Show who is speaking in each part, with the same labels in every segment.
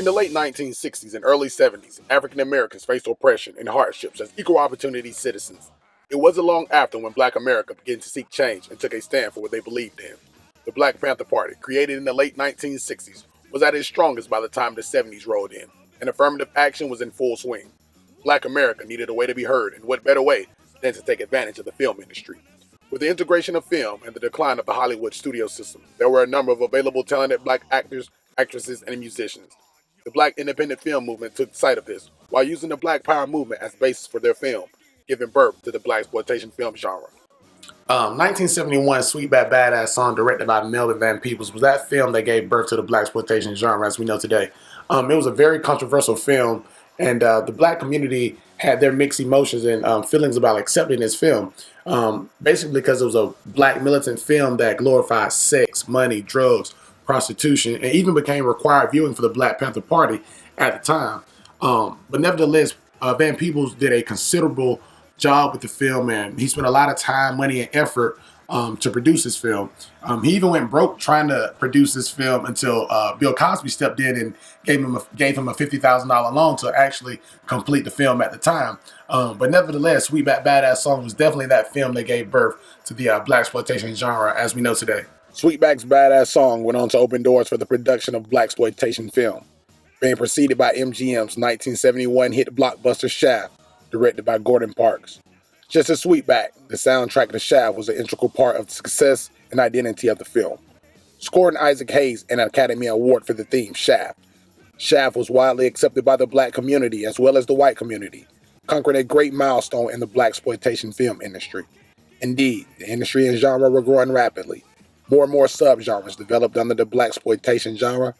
Speaker 1: In the late 1960s and early 70s, African Americans faced oppression and hardships as equal opportunity citizens. It wasn't long after when Black America began to seek change and took a stand for what they believed in. The Black Panther Party, created in the late 1960s, was at its strongest by the time the 70s rolled in, and affirmative action was in full swing. Black America needed a way to be heard, and what better way than to take advantage of the film industry? With the integration of film and the decline of the Hollywood studio system, there were a number of available talented Black actors, actresses, and musicians. The Black independent film movement took sight of this, while using the Black Power movement as basis for their film, giving birth to the Blaxploitation film genre.
Speaker 2: 1971 Sweetback Badass Song, directed by Melvin Van Peebles, was that film that gave birth to the Blaxploitation genre as we know today. It was a very controversial film, and the Black community had their mixed emotions and feelings about accepting this film. Basically because it was a Black militant film that glorified sex, money, drugs, prostitution, and even became required viewing for the Black Panther Party at the time. But nevertheless, Van Peebles did a considerable job with the film, and he spent a lot of time, money, and effort to produce this film. He even went broke trying to produce this film until Bill Cosby stepped in and gave him a $50,000 loan to actually complete the film at the time. But nevertheless, Sweetback Badass Song was definitely that film that gave birth to the Blaxploitation genre as we know today.
Speaker 1: Sweetback's Badass Song went on to open doors for the production of Blaxploitation film, being preceded by MGM's 1971 hit blockbuster Shaft, directed by Gordon Parks. Just as Sweetback, the soundtrack to Shaft was an integral part of the success and identity of the film, scoring Isaac Hayes an Academy Award for the theme Shaft. Shaft was widely accepted by the Black community as well as the white community, conquering a great milestone in the Blaxploitation film industry. Indeed, the industry and genre were growing rapidly. More and more subgenres developed under the Blaxploitation genre.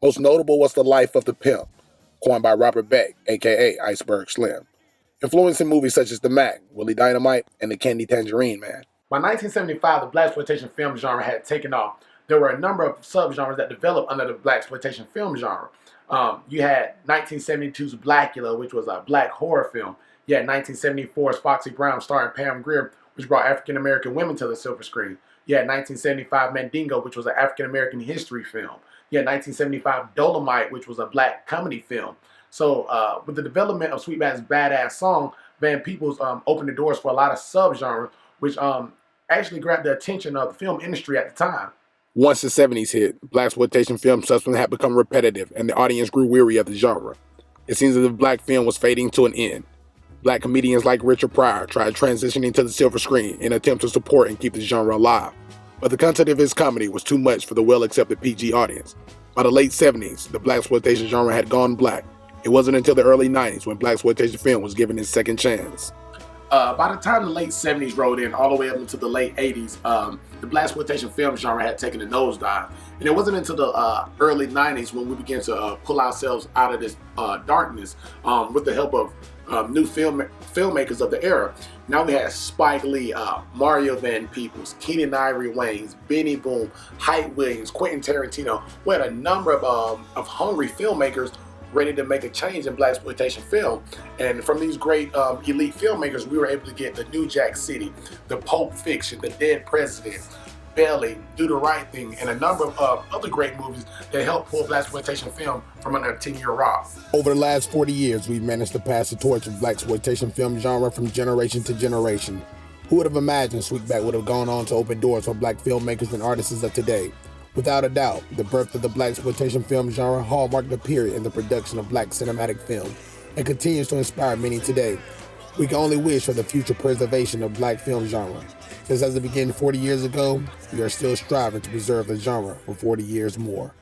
Speaker 1: Most notable was The Life of the Pimp, coined by Robert Beck, aka Iceberg Slim, influencing movies such as The Mac, Willie Dynamite, and The Candy Tangerine Man.
Speaker 2: By 1975, the Blaxploitation film genre had taken off. There were a number of subgenres that developed under the Blaxploitation film genre. You had 1972's Blackula, which was a Black horror film. You had 1974's Foxy Brown, starring Pam Grier, which brought African-American women to the silver screen. You had 1975 Mandingo, which was an African-American history film. You had 1975 Dolomite, which was a Black comedy film. So with the development of Sweetback's Badass Song, Van Peebles opened the doors for a lot of subgenres, which actually grabbed the attention of the film industry at the time.
Speaker 1: Once the 70s hit, Blaxploitation film substance had become repetitive and the audience grew weary of the genre. It seems as if Black film was fading to an end. Black comedians like Richard Pryor tried transitioning to the silver screen in an attempt to support and keep the genre alive. But the content of his comedy was too much for the well-accepted PG audience. By the late 70s, the Blaxploitation genre had gone black. It wasn't until the early 90s when Blaxploitation film was given its second chance.
Speaker 2: By the time the late 70s rolled in, all the way up into the late 80s, the Blaxploitation film genre had taken a nosedive. And it wasn't until the early 90s when we began to pull ourselves out of this darkness with the help of new filmmakers of the era. Now we had Spike Lee, Mario Van Peebles, Keenan Ivory Wayans, Benny Boom, Hype Williams, Quentin Tarantino. We had a number of hungry filmmakers ready to make a change in Blaxploitation film. And from these great elite filmmakers, we were able to get the New Jack City, the Pulp Fiction, the Dead President, Belly, Do the Right Thing, and a number of other great movies that helped pull Blaxploitation film from under a 10-year rock.
Speaker 1: Over the last 40 years, we've managed to pass the torch of Blaxploitation film genre from generation to generation. Who would have imagined Sweetback would have gone on to open doors for Black filmmakers and artists of today? Without a doubt, the birth of the Blaxploitation film genre hallmarked a period in the production of Black cinematic film and continues to inspire many today. We can only wish for the future preservation of Black film genre. Since as it began 40 years ago, we are still striving to preserve the genre for 40 years more.